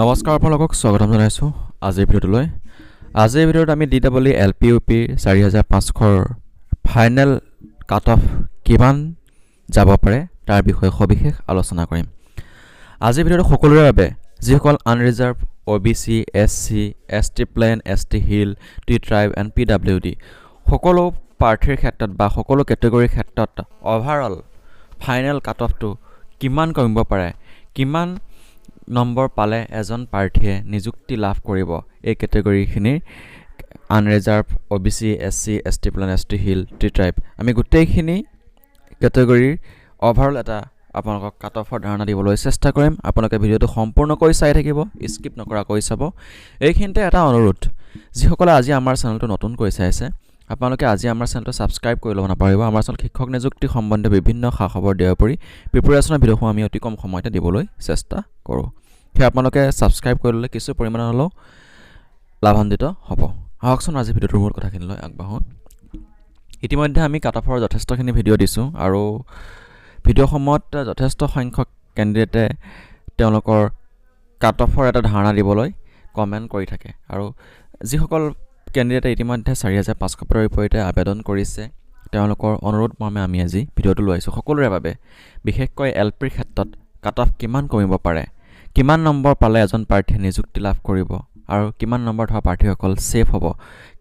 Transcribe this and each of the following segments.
নমস্কাৰ আপোনালোকক স্বাগতম জনাইছোঁ আজিৰ ভিডিঅ'টোলৈ। আজিৰ ভিডিঅ'ত আমি DEE LPUP 4500 final cut off কিমান যাব পাৰে তাৰ বিষয়ে সবিশেষ আলোচনা কৰিম। আজিৰ ভিডিঅ'টো সকলোৰে বাবে যিসকল unreserved OBC, SC, ST plain, ST hill, T tribe and PWD সকলো প্ৰাৰ্থীৰ ক্ষেত্ৰত বা সকলো কেটেগৰীৰ ক্ষেত্ৰত অভাৰঅল ফাইনেল কাট অফটো কিমান কমিব পাৰে, কিমান নম্বৰ পালে এজন প্ৰাৰ্থীয়ে নিযুক্তি লাভ কৰিব এই কেটেগৰীখিনিৰ unreserved OBC, SC, ST plain, ST hill, T tribe আমি গোটেইখিনি কেটেগৰীৰ অভাৰঅল এটা আপোনালোকক কাট অফৰ ধাৰণা দিবলৈ চেষ্টা কৰিম। আপোনালোকে ভিডিঅ'টো সম্পূৰ্ণকৈ চাই থাকিব, স্কিপ নকৰাকৈ চাব। এইখিনিতে এটা অনুৰোধ, যিসকলে আজি আমাৰ চেনেলটো নতুনকৈ চাইছে আপোনালোকে আজি আমাৰ চেনেলটো ছাবস্ক্ৰাইব কৰি ল'ব নাপাহৰিব। আমাৰ চেনেল শিক্ষক নিযুক্তি সম্বন্ধীয় বিভিন্ন খা খবৰ দিয়াৰ উপৰি প্ৰিপেৰেশ্যনৰ ভিডিঅ'সমূহ আমি অতি কম সময়তে দিবলৈ চেষ্টা কৰোঁ। সেয়ে আপোনালোকে ছাবস্ক্ৰাইব কৰি ল'লে কিছু পৰিমাণৰ হ'লেও লাভান্বিত হ'ব। আহকচোন আজি ভিডিঅ'টোৰ মূল কথাখিনিলৈ আগবাঢ়োঁ। ইতিমধ্যে আমি কাট অফৰ যথেষ্টখিনি ভিডিঅ' দিছোঁ আৰু ভিডিঅ'সমূহত যথেষ্ট সংখ্যক কেণ্ডিডেটে তেওঁলোকৰ কাট অফৰ এটা ধাৰণা দিবলৈ কমেণ্ট কৰি থাকে আৰু যিসকল কেণ্ডিডেটে ইতিমধ্যে 4500 পদৰ বিপৰীতে আবেদন কৰিছে তেওঁলোকৰ অনুৰোধ মৰ্মে আমি আজি ভিডিঅ'টো লৈ আহিছোঁ সকলোৰে বাবে। বিশেষকৈ LPৰ ক্ষেত্ৰত কাট অফ কিমান কমিব পাৰে, কিমান নম্বৰ পালে এজন প্ৰাৰ্থীয়ে নিযুক্তি লাভ কৰিব আৰু কিমান নম্বৰ থকা প্ৰাৰ্থীসকল ছেফ হ'ব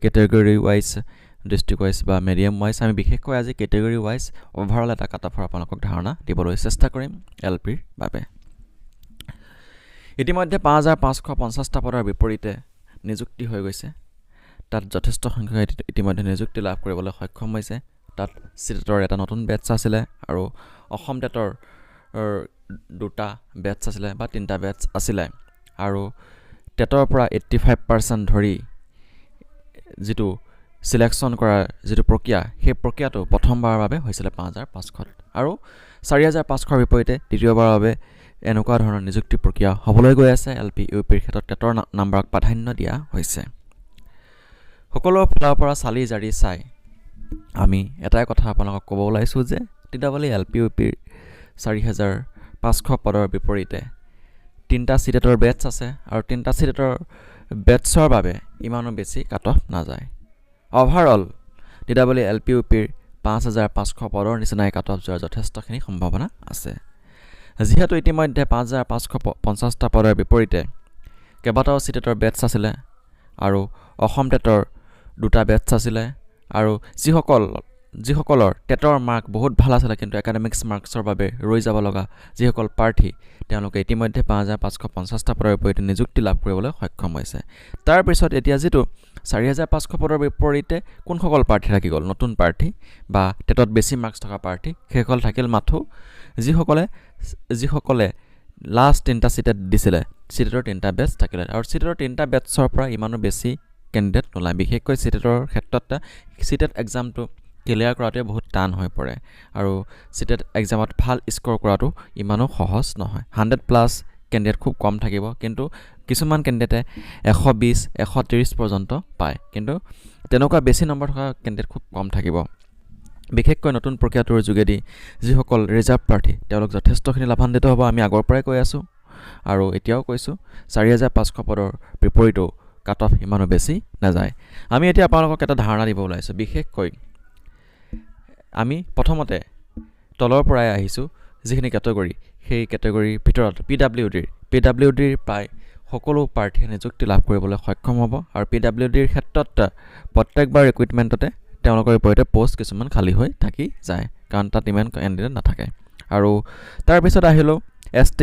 কেটেগৰী ৱাইজ, ডিষ্ট্ৰিক্ট ৱাইজ বা মিডিয়াম ৱাইজ। আমি বিশেষকৈ আজি কেটেগৰী ৱাইজ অভাৰঅল এটা কাট অফৰ আপোনালোকক ধাৰণা দিবলৈ চেষ্টা কৰিম LPৰ বাবে। ইতিমধ্যে 5550টা পদৰ বিপৰীতে নিযুক্তি হৈ গৈছে। তাত যথেষ্ট সংখ্যক ইতিমধ্যে নিযুক্তি লাভ কৰিবলৈ সক্ষম হৈছে। তাত চিটেটৰ এটা নতুন বেটছ আছিলে আৰু অসম টেটৰ দুটা বেটছ আছিলে বা তিনিটা বেটছ আছিলে আৰু টেটৰ পৰা 85% ধৰি যিটো চিলেকশ্যন কৰাৰ যিটো প্ৰক্ৰিয়া সেই প্ৰক্ৰিয়াটো প্ৰথমবাৰৰ বাবে হৈছিলে 5500 আৰু 4500ৰ বিপৰীতে দ্বিতীয়বাৰৰ বাবে এনেকুৱা ধৰণৰ নিযুক্তি প্ৰক্ৰিয়া হ'বলৈ গৈ আছে। LPUPৰ ক্ষেত্ৰত টেটৰ নাম্বাৰক প্ৰাধান্য দিয়া হৈছে। সকলো ফালৰ পৰা চালি জাৰি চাই আমি এটাই কথা আপোনালোকক ক'ব ওলাইছোঁ যে DEE LPUPৰ 4500 পদৰ বিপৰীতে তিনিটা চিটেটৰ বেটছ আছে আৰু তিনিটা চিটেটৰ বেটছৰ বাবে ইমানো বেছি কাট অফ নাযায়। অভাৰঅল DEE LPUPৰ 5500 পদৰ নিচিনাই কাট অফ যোৱাৰ যথেষ্টখিনি সম্ভাৱনা আছে। যিহেতু ইতিমধ্যে 5550টা পদৰ বিপৰীতে কেইবাটাও চিটেটৰ বেটছ আছিলে আৰু অসম টেটৰ দুটা বেটছ আছিলে আৰু যিসকলৰ টেটৰ মাৰ্ক বহুত ভাল আছিলে কিন্তু একাডেমিক্স মাৰ্কছৰ বাবে ৰৈ যাব লগা যিসকল প্ৰাৰ্থী তেওঁলোকে ইতিমধ্যে 5550টা পদৰ বিপৰীতে নিযুক্তি লাভ কৰিবলৈ সক্ষম হৈছে। তাৰপিছত এতিয়া যিটো 4500 পদৰ বিপৰীতে কোনসকল প্ৰাৰ্থী থাকি গ'ল, নতুন প্ৰাৰ্থী বা টেটত বেছি মাৰ্কছ থকা প্ৰাৰ্থী, সেইসকল থাকিল মাথো যিসকলে লাষ্ট তিনিটা চিটেট দিছিলে, চিটেটৰ তিনিটা বেটছ থাকিলে আৰু চিটেটৰ তিনিটা বেটছৰ পৰা ইমানো বেছি কেণ্ডিডেট নোলায়। বিশেষকৈ চিটেটৰ ক্ষেত্ৰত চিটেট এক্সামটো ক্লিয়াৰ কৰাটোৱে বহুত টান হৈ পৰে আৰু চিটেট এক্সামত ভাল স্ক'ৰ কৰাটো ইমানো সহজ নহয়। 100+ কেণ্ডিডেট খুব কম থাকিব কিন্তু কিছুমান কেণ্ডিডেটে 120, 130 পৰ্যন্ত পায় কিন্তু তেনেকুৱা বেছি নম্বৰ থকা কেণ্ডিডেট খুব কম থাকিব। বিশেষকৈ নতুন প্ৰক্ৰিয়াটোৰ যোগেদি যিসকল ৰিজাৰ্ভ প্ৰাৰ্থী তেওঁলোক যথেষ্টখিনি লাভান্বিত হ'ব। আমি আগৰ পৰাই কৈ আছোঁ আৰু এতিয়াও কৈছোঁ 4500 পদৰ বিপৰীতো কাট অফ ইমানো বেছি নাযায়। আমি এতিয়া আপোনালোকক এটা ধাৰণা দিব ওলাইছোঁ। বিশেষকৈ আমি প্ৰথমতে তলৰ পৰাই আহিছোঁ যিখিনি কেটেগৰী সেই কেটেগৰীৰ ভিতৰত PWDৰ প্ৰায় সকলো প্ৰাৰ্থীয়ে নিযুক্তি লাভ কৰিবলৈ সক্ষম হ'ব আৰু PWDৰ ক্ষেত্ৰত প্ৰত্যেকবাৰ ৰিক্ৰুইটমেণ্টতে তেওঁলোকৰ বিপৰীতে পষ্ট কিছুমান খালী হৈ থাকি যায় কাৰণ তাত ইমান কেণ্ডিডেট নাথাকে। আৰু তাৰপিছত আহিলোঁ ST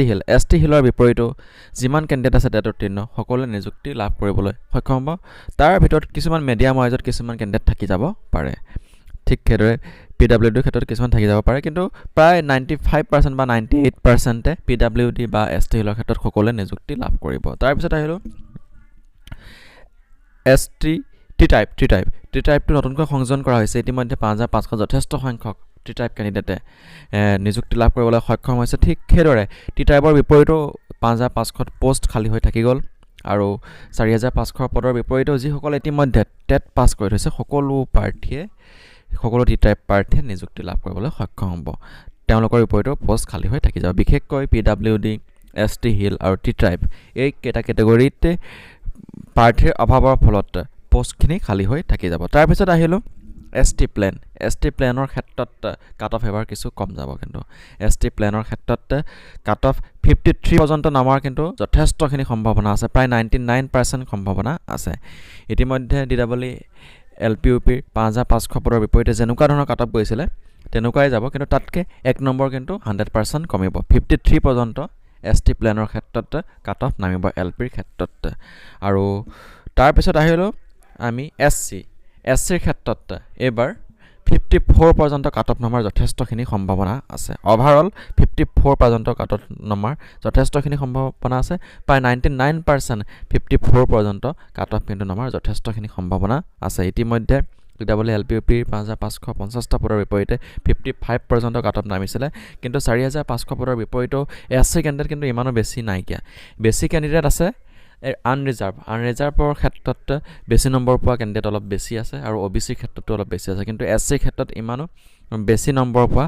হিলৰ বিপৰীতো যিমান কেণ্ডিডেট আছে টেটৰ উত্তীৰ্ণ সকলোৱে নিযুক্তি লাভ কৰিবলৈ সক্ষম হ'ব। তাৰ ভিতৰত কিছুমান মিডিয়াম ৱাইজত কিছুমান কেণ্ডিডেট থাকি যাব পাৰে। ঠিক সেইদৰে PWDৰ ক্ষেত্ৰত কিছুমান থাকি যাব পাৰে কিন্তু প্ৰায় 95% বা 98%ে PWD বা ST হিলৰ ক্ষেত্ৰত সকলোৱে নিযুক্তি লাভ কৰিব। তাৰপিছত আহিলোঁ T টাইপটো নতুনকৈ সংযোজন কৰা হৈছে। ইতিমধ্যে 5500 যথেষ্ট সংখ্যক T টাইপ কেণ্ডিডেটে নিযুক্তি লাভ কৰিবলৈ সক্ষম হৈছে। ঠিক সেইদৰে T টাইপৰ বিপৰীতো 5500 পষ্ট খালী হৈ থাকি গ'ল আৰু 4500 পদৰ বিপৰীতেও যিসকলে ইতিমধ্যে টেট পাছ কৰি থৈছে সকলো T টাইপ প্ৰাৰ্থীয়ে নিযুক্তি লাভ কৰিবলৈ সক্ষম হ'ব। তেওঁলোকৰ বিপৰীতেও পষ্ট খালী হৈ থাকি যাব। বিশেষকৈ PWD, ST হিল আৰু T ট্ৰাইব এই কেইটা কেটেগৰীতে প্ৰাৰ্থীৰ অভাৱৰ ফলত পোষ্টখিনি খালী হৈ থাকি যাব তাৰপিছত আহিলোঁ ST প্লেনৰ ক্ষেত্ৰত কাট অফ এবাৰ কিছু কম যাব কিন্তু ST প্লেনৰ ক্ষেত্ৰত কাট অফ 53 পৰ্যন্ত নামাৰ কিন্তু যথেষ্টখিনি সম্ভাৱনা আছে প্ৰায় 99% সম্ভাৱনা আছে ইতিমধ্যে DWE LPUPৰ 5500 পদৰ বিপৰীতে যেনেকুৱা ধৰণৰ কাট অফ গৈছিলে তেনেকুৱাই যাব কিন্তু তাতকৈ 1 নম্বৰ কিন্তু 100% কমিব 53 পৰ্যন্ত ST প্লেনৰ ক্ষেত্ৰত কাট অফ নামিব LPৰ ক্ষেত্ৰত আৰু তাৰপিছত আহিলোঁ আমি SCৰ ক্ষেত্ৰত এইবাৰ 54 পৰ্যন্ত কাট অফ নামাৰ যথেষ্টখিনি সম্ভাৱনা আছে অভাৰঅল 54 পৰ্যন্ত কাট অফ নামাৰ যথেষ্টখিনি সম্ভাৱনা আছে প্ৰায় 99% 54 পৰ্যন্ত কাট অফ কিন্তু নামাৰ যথেষ্টখিনি সম্ভাৱনা আছে ইতিমধ্যে DWE LPUPৰ 5550টা পদৰ বিপৰীতে 55 পৰ্যন্ত কাট অফ নামিছিলে কিন্তু 4500 পদৰ বিপৰীতেও SC কেণ্ডিডেট কিন্তু ইমানো বেছি নাইকিয়া বেছি কেণ্ডিডেট আছে আনৰিজাৰ্ভৰ ক্ষেত্ৰত বেছি নম্বৰ পোৱা কেণ্ডিডেট অলপ বেছি আছে আৰু OBCৰ ক্ষেত্ৰতো অলপ বেছি আছে কিন্তু SCৰ ক্ষেত্ৰত ইমানো বেছি নম্বৰ পোৱা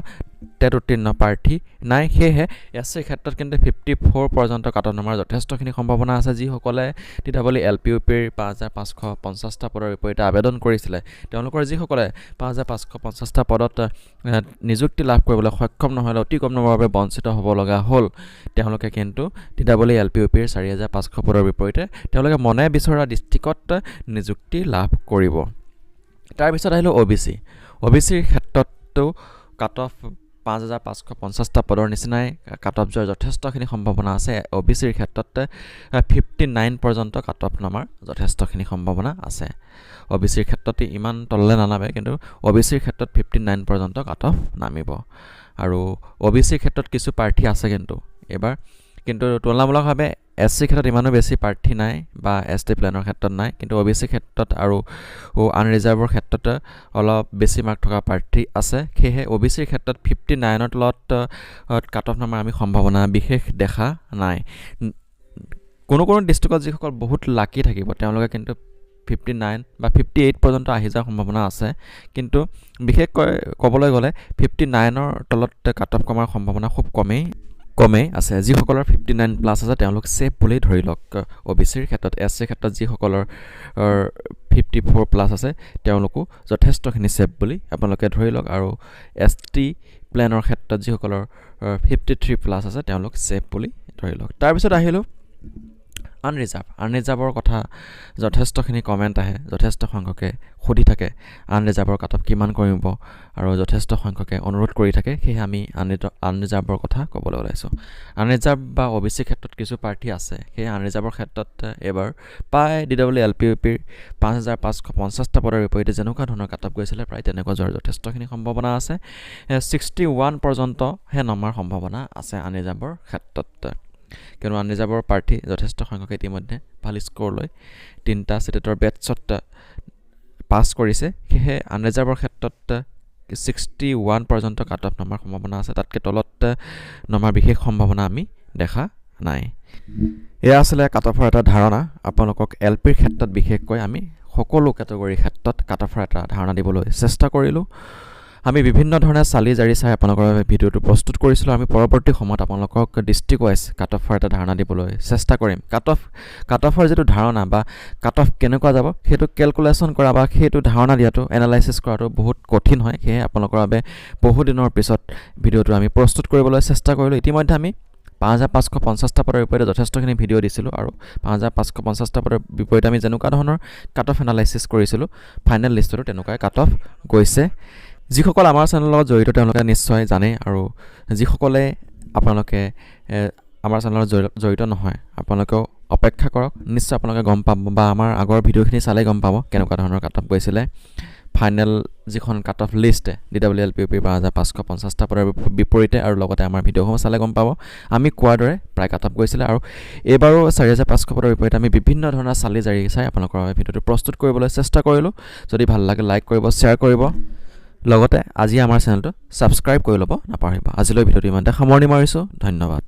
টেট উত্তীৰ্ণ প্ৰাৰ্থী নাই সেয়েহে SCৰ ক্ষেত্ৰত কিন্তু 54 পৰ্যন্ত কাট অফ নামাৰ যথেষ্টখিনি সম্ভাৱনা আছে যিসকলে DWE LPUPৰ 5550টা পদৰ বিপৰীতে আবেদন কৰিছিলে তেওঁলোকৰ যিসকলে 5550টা পদত নিযুক্তি লাভ কৰিবলৈ সক্ষম নহ'লে অতি কম নম্বৰৰ বাবে বঞ্চিত হ'ব লগা হ'ল তেওঁলোকে কিন্তু DWE LPUPৰ 4500 পদৰ বিপৰীতে তেওঁলোকে মনে বিচৰা ডিষ্ট্ৰিক্টত নিযুক্তি লাভ কৰিব তাৰপিছত আহিলোঁ OBCৰ ক্ষেত্ৰতো কাট অফ 5550টা পদৰ নিচিনাই কাট অফ যোৱাৰ যথেষ্টখিনি সম্ভাৱনা আছে OBCৰ ক্ষেত্ৰত 59 পৰ্যন্ত কাট অফ নামাৰ যথেষ্টখিনি সম্ভাৱনা আছে OBCৰ ক্ষেত্ৰত ইমান তললৈ নানামে কিন্তু OBCৰ ক্ষেত্ৰত 59 পৰ্যন্ত কাট অফ নামিব আৰু OBCৰ ক্ষেত্ৰত কিছু প্ৰাৰ্থী আছে কিন্তু তুলনামূলকভাৱে SCৰ ক্ষেত্ৰত ইমানো বেছি প্ৰাৰ্থী নাই বা ST প্লেনৰ ক্ষেত্ৰত নাই কিন্তু OBCৰ ক্ষেত্ৰত আৰু আনৰিজাৰ্ভৰ ক্ষেত্ৰত অলপ বেছি মাৰ্ক থকা প্ৰাৰ্থী আছে সেয়েহে OBCৰ ক্ষেত্ৰত 59ৰ তলত কাট অফ নামাৰ আমি সম্ভাৱনা বিশেষ দেখা নাই কোনো ডিষ্ট্ৰিক্টত যিসকল বহুত লাকি থাকিব তেওঁলোকে কিন্তু 59 বা 58 পৰ্যন্ত আহি যোৱাৰ সম্ভাৱনা আছে কিন্তু বিশেষকৈ ক'বলৈ গ'লে 59ৰ তলত কাট অফ কমাৰ সম্ভাৱনা খুব কমেই আছে যিসকলৰ 59 প্লাছ আছে তেওঁলোক সেফ বুলি ধৰি লওক OBCৰ ক্ষেত্ৰত SCৰ ক্ষেত্ৰত যিসকলৰ 54 প্লাছ আছে তেওঁলোকো যথেষ্টখিনি সেফ বুলি আপোনালোকে ধৰি লওক আৰু ST প্লেনৰ ক্ষেত্ৰত যিসকলৰ 53 প্লাছ আছে তেওঁলোক সেফ বুলি ধৰি লওক তাৰপিছত আহিলোঁ আনৰিজাৰ্ভৰ কথা যথেষ্টখিনি কমেণ্ট আহে যথেষ্ট সংখ্যকে সুধি থাকে আনৰিজাৰ্ভৰ কাট অফ কিমান কমিব আৰু যথেষ্ট সংখ্যকে অনুৰোধ কৰি থাকে সেয়ে আমি আনৰিজাৰ্ভৰ কথা ক'বলৈ ওলাইছোঁ আনৰিজাৰ্ভ বা OBCৰ ক্ষেত্ৰত কিছু প্ৰাৰ্থী আছে সেই আনৰিজাৰ্ভৰ ক্ষেত্ৰত এবাৰ প্ৰায় DWE LPUPৰ 5550টা পদৰ বিপৰীতে যেনেকুৱা ধৰণৰ কাট অফ গৈছিলে প্ৰায় তেনেকুৱা যোৱাৰ যথেষ্টখিনি সম্ভাৱনা আছে 61 পৰ্যন্তহে নমাৰ সম্ভাৱনা আছে আনৰিজাৰ্ভৰ ক্ষেত্ৰত কিয়নো আনৰিজাৰ্ভৰ প্ৰাৰ্থী যথেষ্ট সংখ্যকে ইতিমধ্যে ভাল স্ক'ৰ লৈ 3টা ষ্টেটৰ বেটছত পাছ কৰিছে সেয়েহে আনৰিজাৰ্ভৰ ক্ষেত্ৰত 61 পৰ্যন্ত কাট অফ নমাৰ সম্ভাৱনা আছে তাতকৈ তলত নমাৰ বিশেষ সম্ভাৱনা আমি দেখা নাই এয়া আছিলে কাট অফৰ এটা ধাৰণা আপোনালোকক LPৰ ক্ষেত্ৰত বিশেষকৈ আমি সকলো কেটেগৰীৰ ক্ষেত্ৰত কাট অফৰ এটা ধাৰণা দিবলৈ চেষ্টা কৰিলোঁ আমি বিভিন্ন ধৰণে চালি জাৰি চাই আপোনালোকৰ বাবে ভিডিঅ'টো প্ৰস্তুত কৰিছিলোঁ আমি পৰৱৰ্তী সময়ত আপোনালোকক ডিষ্ট্ৰিক্ট ৱাইজ কাট অফৰ এটা ধাৰণা দিবলৈ চেষ্টা কৰিম কাট অফৰ যিটো ধাৰণা বা কাট অফ কেনেকুৱা যাব সেইটো কেলকুলেশ্যন কৰা বা সেইটো ধাৰণা দিয়াটো এনালাইচিছ কৰাটো বহুত কঠিন হয় সেয়ে আপোনালোকৰ বাবে বহু দিনৰ পিছত ভিডিঅ'টো আমি প্ৰস্তুত কৰিবলৈ চেষ্টা কৰিলোঁ ইতিমধ্যে আমি 5550টা পদৰ বিপৰীতে যথেষ্টখিনি ভিডিঅ' দিছিলোঁ আৰু 5550টা পদৰ বিপৰীতে আমি যেনেকুৱা ধৰণৰ কাট অফ এনালাইচিছ কৰিছিলোঁ ফাইনেল লিষ্টতো তেনেকুৱাই কাট অফ গৈছে যিসকল আমাৰ চেনেলৰ লগত জড়িত তেওঁলোকে নিশ্চয় জানে আৰু যিসকলে আপোনালোকে আমাৰ চেনেলত জড়িত নহয় আপোনালোকেও অপেক্ষা কৰক নিশ্চয় আপোনালোকে গম পাব বা আমাৰ আগৰ ভিডিঅ'খিনি চালে গম পাব কেনেকুৱা ধৰণৰ কাট অফ গৈছিলে ফাইনেল যিখন কাট অফ লিষ্ট DWE LPUPৰ 5550টা পদৰ বিপৰীতে আৰু লগতে আমাৰ ভিডিঅ'সমূহ চালে গম পাব আমি কোৱাৰ দৰে প্ৰায় কাট অফ গৈছিলে আৰু এইবাৰো 4500 পদৰ বিপৰীতে আমি বিভিন্ন ধৰণৰ চালি জাৰি চাই আপোনালোকৰ বাবে ভিডিঅ'টো প্ৰস্তুত কৰিবলৈ চেষ্টা কৰিলোঁ যদি ভাল লাগে লাইক কৰিব শ্বেয়াৰ কৰিব লগতে আজি আমাৰ চেনেলটো ছাবস্ক্ৰাইব কৰি ল'ব নাপাহৰিব আজিলৈ ভিডিঅ'টো ইমানতে সামৰণি মাৰিছোঁ ধন্যবাদ